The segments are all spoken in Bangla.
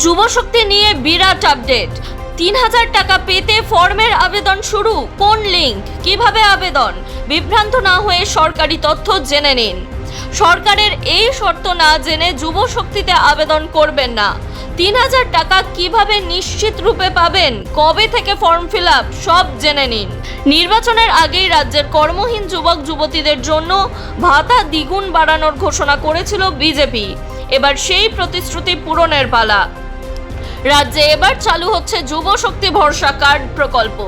যুবশক্তি নিয়ে বিরাট আপডেট। ৩,০০০ টাকা পেতে ফর্মের আবেদন শুরু। কোন লিঙ্ক, কিভাবে আবেদন? বিভ্রান্ত না হয়ে সরকারি তথ্য জেনে নিন। সরকারের এই শর্ত না জেনে যুবশক্তিতে আবেদন করবেন না। ৩,০০০ টাকা কিভাবে নিশ্চিত রূপে পাবেন, কবে থেকে ফর্ম ফিল আপ, সব জেনে নিন। নির্বাচনের আগেই রাজ্যের কর্মহীন যুবক যুবতীদের জন্য ভাতা দ্বিগুণ বাড়ানোর ঘোষণা করেছিল বিজেপি। এবার সেই প্রতিশ্রুতি পূরণের পালা। রাজ্যে এবার চালু হচ্ছে যুবশক্তি ভরসা কার্ড প্রকল্প।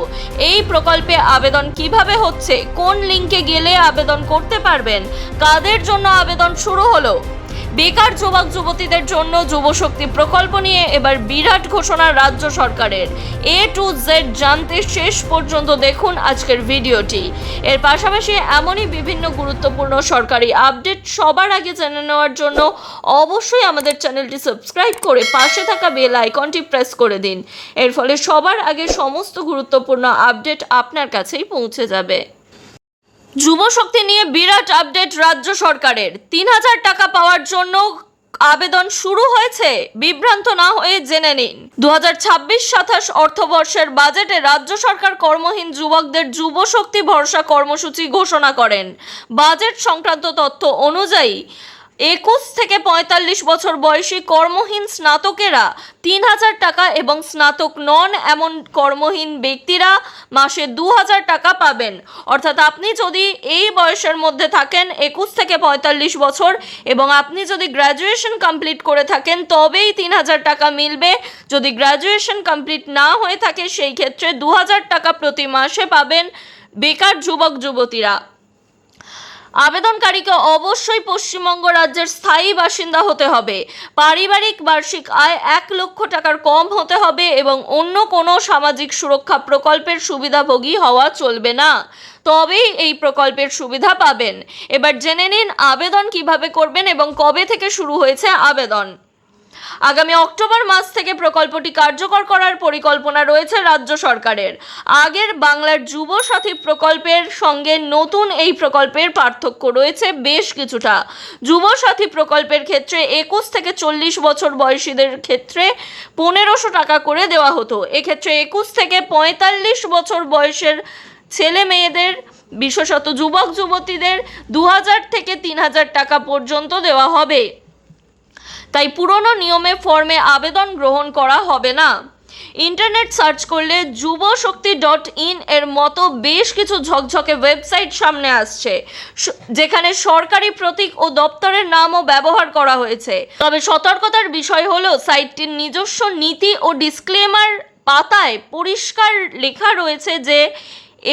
এই প্রকল্পে আবেদন কিভাবে হচ্ছে, কোন লিঙ্কে গেলে আবেদন করতে পারবেন, কাদের জন্য আবেদন শুরু হলো? বেকার যুবক যুবতীদের জন্য যুবশক্তি প্রকল্প নিয়ে এবার বিরাট ঘোষণা রাজ্য সরকারের। A to Z জানতে শেষ পর্যন্ত দেখুন আজকের ভিডিওটি। এর পাশাপাশি এমনই বিভিন্ন গুরুত্বপূর্ণ সরকারি আপডেট সবার আগে জেনে নেওয়ার জন্য অবশ্যই আমাদের চ্যানেলটি সাবস্ক্রাইব করে পাশে থাকা বেল আইকনটি প্রেস করে দিন। এর ফলে সবার আগে সমস্ত গুরুত্বপূর্ণ আপডেট আপনার কাছেই পৌঁছে যাবে। যুবশক্তি নিয়ে বিরাট আপডেট রাজ্য সরকারের। ৩,০০০ টাকা পাওয়ার জন্য আবেদন শুরু হয়েছে, বিভ্রান্ত না হয়ে জেনে নিন। 2026-27 অর্থবর্ষের বাজেটে রাজ্য সরকার কর্মহীন যুবকদের যুবশক্তি ভরসা কর্মসূচি ঘোষণা করেন। বাজেট সংক্রান্ত তথ্য অনুযায়ী 21 থেকে 45 বছর বয়সী কর্মহীন স্নাতকেরা ৩,০০০ টাকা এবং স্নাতক নন এমন কর্মহীন ব্যক্তিরা মাসে ২,০০০ টাকা পাবেন। অর্থাৎ আপনি যদি এই বয়সের মধ্যে থাকেন 21 থেকে 45 বছর এবং আপনি যদি গ্র্যাজুয়েশন কমপ্লিট করে থাকেন তবেই ৩,০০০ টাকা মিলবে। যদি গ্র্যাজুয়েশন কমপ্লিট না হয়ে থাকে সেই ক্ষেত্রে ২,০০০ টাকা প্রতি মাসে পাবেন বেকার যুবক যুবতীরা। আবেদনকারীকে অবশ্যই পশ্চিমবঙ্গ রাজ্যের স্থায়ী বাসিন্দা হতে হবে। পারিবারিক বার্ষিক আয় 1 লক্ষ টাকার কম হতে হবে এবং অন্য কোনো সামাজিক সুরক্ষা প্রকল্পের সুবিধাভোগী হওয়া চলবে না, তবেই এই প্রকল্পের সুবিধা পাবেন। এবার জেনে নিন আবেদন কিভাবে করবেন এবং কবে থেকে শুরু হয়েছে আবেদন। আগামী অক্টোবর মাস থেকে প্রকল্পটি কার্যকর করার পরিকল্পনা রয়েছে রাজ্য সরকারের। আগের বাংলার যুব সাথী প্রকল্পের সঙ্গে নতুন এই প্রকল্পের পার্থক্য রয়েছে বেশ কিছুটা। যুব সাথী প্রকল্পের ক্ষেত্রে 21 থেকে 40 বছর বয়সীদের ক্ষেত্রে 1,500 টাকা করে দেওয়া হতো। এক্ষেত্রে 21 থেকে 45 বছর বয়সের ছেলে মেয়েদের, বিশেষত যুবক যুবতীদের 2,000 থেকে 3,000 টাকা পর্যন্ত দেওয়া হবে। তাই পুরনো নিয়মে ফর্মে আবেদন গ্রহণ করা হবে না। ইন্টারনেট সার্চ করলে যুবশক্তি.in এর মতো বেশ কিছু ঝকঝকে ওয়েবসাইট সামনে আসছে, যেখানে সরকারি প্রতীক ও দপ্তরের নামও ব্যবহার করা হয়েছে। তবে সতর্কতার বিষয় হলো সাইটটির নিজস্ব নীতি ও ডিসক্লেমার পাতায় পরিষ্কার লেখা রয়েছে যে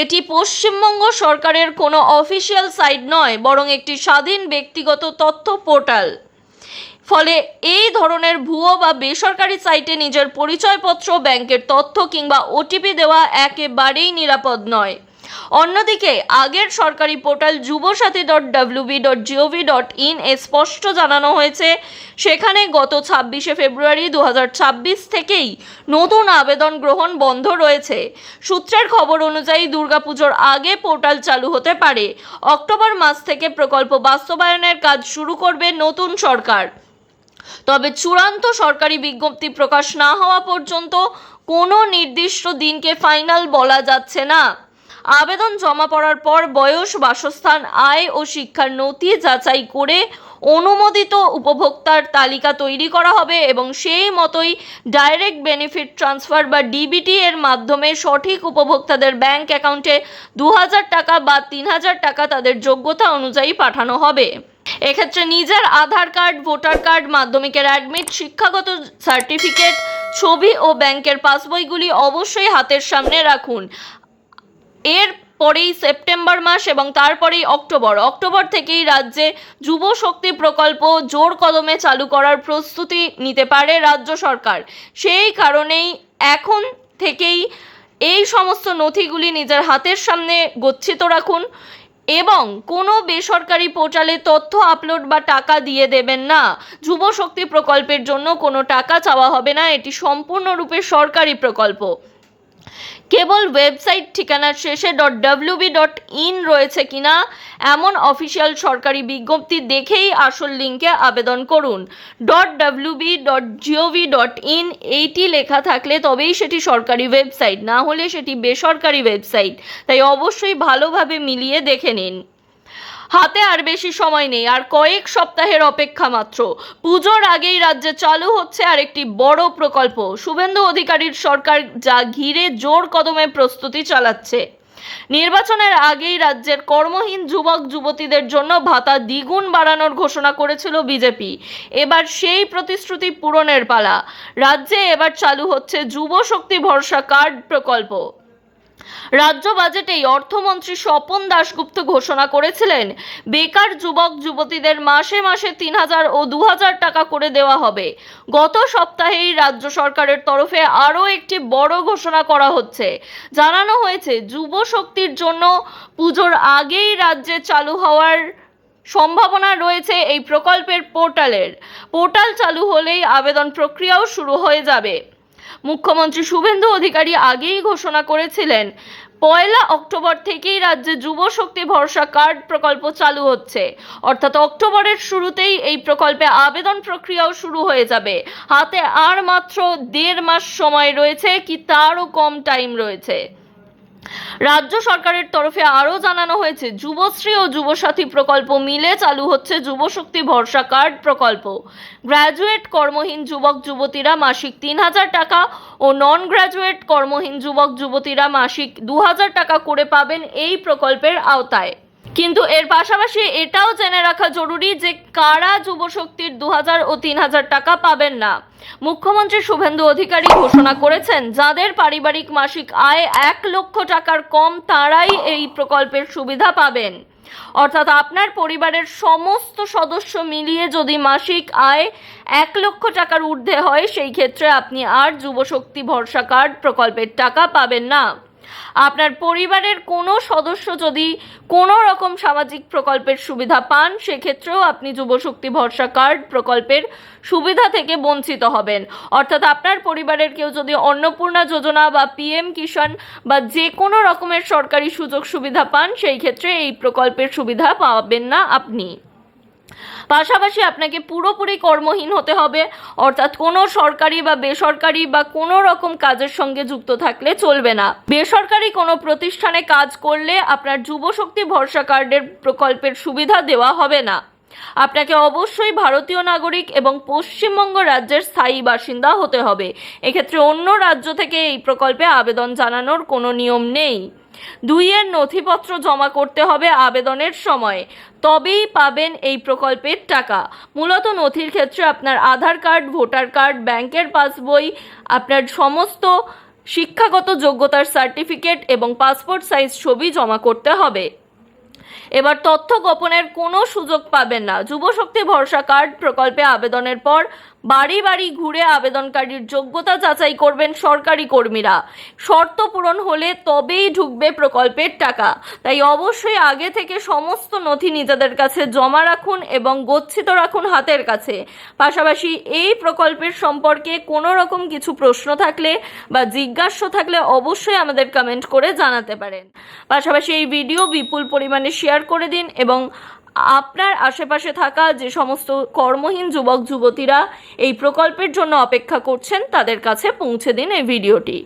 এটি পশ্চিমবঙ্গ সরকারের কোনো অফিসিয়াল সাইট নয়, বরং একটি স্বাধীন ব্যক্তিগত তথ্য পোর্টাল। ফলে এই ধরনের ভুয়ো বা বেসরকারি সাইটে নিজের পরিচয়পত্র, ব্যাংকের তথ্য কিংবা ওটিপি দেওয়া একেবারেই নিরাপদ নয়। অন্যদিকে আগের সরকারি পোর্টাল যুবসাথী.wb.gov.in এ স্পষ্ট জানানো হয়েছে, সেখানে গত 26শে ফেব্রুয়ারি 2026 থেকেই নতুন আবেদন গ্রহণ বন্ধ রয়েছে। সূত্রের খবর অনুযায়ী দুর্গাপুজোর আগে পোর্টাল চালু হতে পারে। অক্টোবর মাস থেকে প্রকল্প বাস্তবায়নের কাজ শুরু করবে নতুন সরকার। তবে চূড়ান্ত সরকারি বিজ্ঞপ্তি প্রকাশ না হওয়া পর্যন্ত কোনো নির্দিষ্ট দিনকে ফাইনাল বলা যাচ্ছে না। আবেদন জমা পড়ার পর বয়স, বাসস্থান, আয় ও শিক্ষার নথি যাচাই করে অনুমোদিত উপভোক্তার তালিকা তৈরি করা হবে এবং সেই মতোই ডাইরেক্ট বেনিফিট ট্রান্সফার বা ডিবিটি এর মাধ্যমে সঠিক উপভোক্তাদের ব্যাংক অ্যাকাউন্টে 2,000 টাকা বা 3,000 টাকা তাদের যোগ্যতা অনুযায়ী পাঠানো হবে। এক্ষেত্রে নিজের আধার কার্ড, ভোটার কার্ড, মাধ্যমিকের অ্যাডমিট, শিক্ষাগত সার্টিফিকেট, ছবি ও ব্যাংকের পাসবইগুলি অবশ্যই হাতের সামনে রাখুন। এর পরেই সেপ্টেম্বর মাস এবং তারপরেই অক্টোবর থেকেই রাজ্যে যুব শক্তি প্রকল্প জোর কদমে চালু করার প্রস্তুতি নিতে পারে রাজ্য সরকার। সেই কারণেই এখন থেকেই এই সমস্ত নথিগুলি নিজের হাতের সামনে গচ্ছিত রাখুন এবং কোনো বেসরকারি পোর্টালে তথ্য আপলোড বা টাকা দিয়ে দেবেন না। যুব শক্তি প্রকল্পের জন্য কোনো টাকা চাওয়া হবে না, এটি সম্পূর্ণরূপে সরকারি প্রকল্প। কেবল ওয়েবসাইট ঠিকানার শেষে .wb.in রয়েছে কিনা এমন অফিসিয়াল সরকারি বিজ্ঞপ্তি দেখেই আসল লিঙ্কে আবেদন করুন। .wb.gov.in এইটি লেখা থাকলে তবেই সেটি সরকারি ওয়েবসাইট, না হলে সেটি বেসরকারি ওয়েবসাইট, তাই অবশ্যই ভালোভাবে মিলিয়ে দেখে নিন। হাতে আর বেশি সময় নেই, আর কয়েক সপ্তাহের অপেক্ষা মাত্র। পুজোর আগেই রাজ্যে চালু হচ্ছে আরেকটি বড় প্রকল্প। শুভেন্দু অধিকারীর সরকার যা ঘিরে জোর কদমে প্রস্তুতি চালাচ্ছে। নির্বাচনের আগেই রাজ্যের কর্মহীন যুবক যুবতীদের জন্য ভাতা দ্বিগুণ বাড়ানোর ঘোষণা করেছিল বিজেপি। এবার সেই প্রতিশ্রুতি পূরণের পালা। রাজ্যে এবার চালু হচ্ছে যুব শক্তি ভরসা কার্ড প্রকল্প। রাজ্য বাজেটেই অর্থমন্ত্রী স্বপন দাশগুপ্ত ঘোষণা করেছিলেন, বেকার যুবক যুবতীদের মাসে মাসে 3,000 ও 2,000 টাকা করে দেওয়া হবে। গত সপ্তাহেই রাজ্য সরকারের তরফে আরও একটি বড় ঘোষণা করা হচ্ছে। জানানো হয়েছে, যুব শক্তির জন্য পুজোর আগেই রাজ্যে চালু হওয়ার সম্ভাবনা রয়েছে এই প্রকল্পের পোর্টাল চালু হলেই আবেদন প্রক্রিয়াও শুরু হয়ে যাবে। মুখ্যমন্ত্রী শুভেন্দু অধিকারী আগেই ঘোষণা করেছিলেন, 1 অক্টোবর থেকেই রাজ্যে যুব শক্তি ভরসা কার্ড প্রকল্প চালু হচ্ছে। অর্থাৎ অক্টোবরের শুরুতেই এই প্রকল্পে আবেদন প্রক্রিয়াও শুরু হয়ে যাবে। হাতে আর মাত্র 1.5 মাস সময় রয়েছে, কি তারও কম টাইম রয়েছে। রাজ্য সরকারের তরফে আরও জানানো হয়েছে, যুবশ্রী ও যুবসাথী প্রকল্প মিলে চালু হচ্ছে যুবশক্তি ভরসা কার্ড প্রকল্প। গ্র্যাজুয়েট কর্মহীন যুবক যুবতীরা মাসিক 3,000 টাকা ও নন গ্র্যাজুয়েট কর্মহীন যুবক যুবতীরা মাসিক 2,000 টাকা করে পাবেন এই প্রকল্পের আওতায়। কিন্তু এর পাশাপাশি এটাও জেনে রাখা জরুরি যে কারা যুবশক্তির 2,000 ও 3,000 টাকা পাবেন না। মুখ্যমন্ত্রী শুভেন্দু অধিকারী ঘোষণা করেছেন, যাদের পারিবারিক মাসিক আয় 1 লক্ষ টাকার কম তারাই এই প্রকল্পের সুবিধা পাবেন। অর্থাৎ আপনার পরিবারের সমস্ত সদস্য মিলিয়ে যদি মাসিক আয় 1 লক্ষ টাকার ঊর্ধ্বে হয়, সেই ক্ষেত্রে আপনি আর যুবশক্তি ভরসা কার্ড প্রকল্পের টাকা পাবেন না। আপনার পরিবারের কোনো সদস্য যদি কোনো রকম সামাজিক প্রকল্পের সুবিধা পান, সেক্ষেত্রেও আপনি যুবশক্তি ভরসা কার্ড প্রকল্পের সুবিধা থেকে বঞ্চিত হবেন। অর্থাৎ আপনার পরিবারের কেউ যদি অন্নপূর্ণা যোজনা বা PM কিষাণ বা যে কোনো রকমের সরকারি সুযোগ সুবিধা পান, সেই ক্ষেত্রে এই প্রকল্পের সুবিধা পাবেন না আপনি। পাশাপাশি আপনাকে পুরোপুরি কর্মহীন হতে হবে, অর্থাৎ কোনো সরকারি বা বেসরকারি বা কোনো রকম কাজের সঙ্গে যুক্ত থাকলে চলবে না। বেসরকারি কোনো প্রতিষ্ঠানে কাজ করলে আপনার যুবশক্তি ভরসা কার্ডের প্রকল্পের সুবিধা দেওয়া হবে না। আপনাকে অবশ্যই ভারতীয় নাগরিক এবং পশ্চিমবঙ্গ রাজ্যের স্থায়ী বাসিন্দা হতে হবে। এক্ষেত্রে অন্য রাজ্য থেকে এই প্রকল্পে আবেদন জানানোর কোনো নিয়ম নেই। 2 নথিপত্র জমা করতে হবে আবেদনের সময়, তবেই পাবেন এই প্রকল্পের টাকা। মূলত নথির ক্ষেত্রে আপনার আধার কার্ড, ভোটার কার্ড, ব্যাংকের পাসবই, আপনার সমস্ত শিক্ষাগত যোগ্যতার সার্টিফিকেট এবং পাসপোর্ট সাইজ ছবি জমা করতে হবে। এবার তথ্য গোপনের কোনো সুযোগ পাবেন না। যুবশক্তি ভরসা কার্ড প্রকল্পে আবেদনের পর বাড়ি বাড়ি ঘুরে আবেদনকারীর যোগ্যতা যাচাই করবেন সরকারি কর্মীরা। শর্ত পূরণ হলে তবেই ঢুকবে প্রকল্পের টাকা। তাই অবশ্যই আগে থেকে সমস্ত নথি নিজেদের কাছে জমা রাখুন এবং গচ্ছিত রাখুন হাতের কাছে। পাশাপাশি এই প্রকল্পের সম্পর্কে কোনো রকম কিছু প্রশ্ন থাকলে বা জিজ্ঞাস্য থাকলে অবশ্যই আমাদের কমেন্ট করে জানাতে পারেন। পাশাপাশি এই ভিডিও বিপুল পরিমাণে শেয়ার করে দিন এবং আপনার আশেপাশে থাকা যে সমস্ত কর্মহীন যুবক যুবতীরা এই প্রকল্পের জন্য অপেক্ষা করছেন তাদের কাছে পৌঁছে দিন এই ভিডিওটি।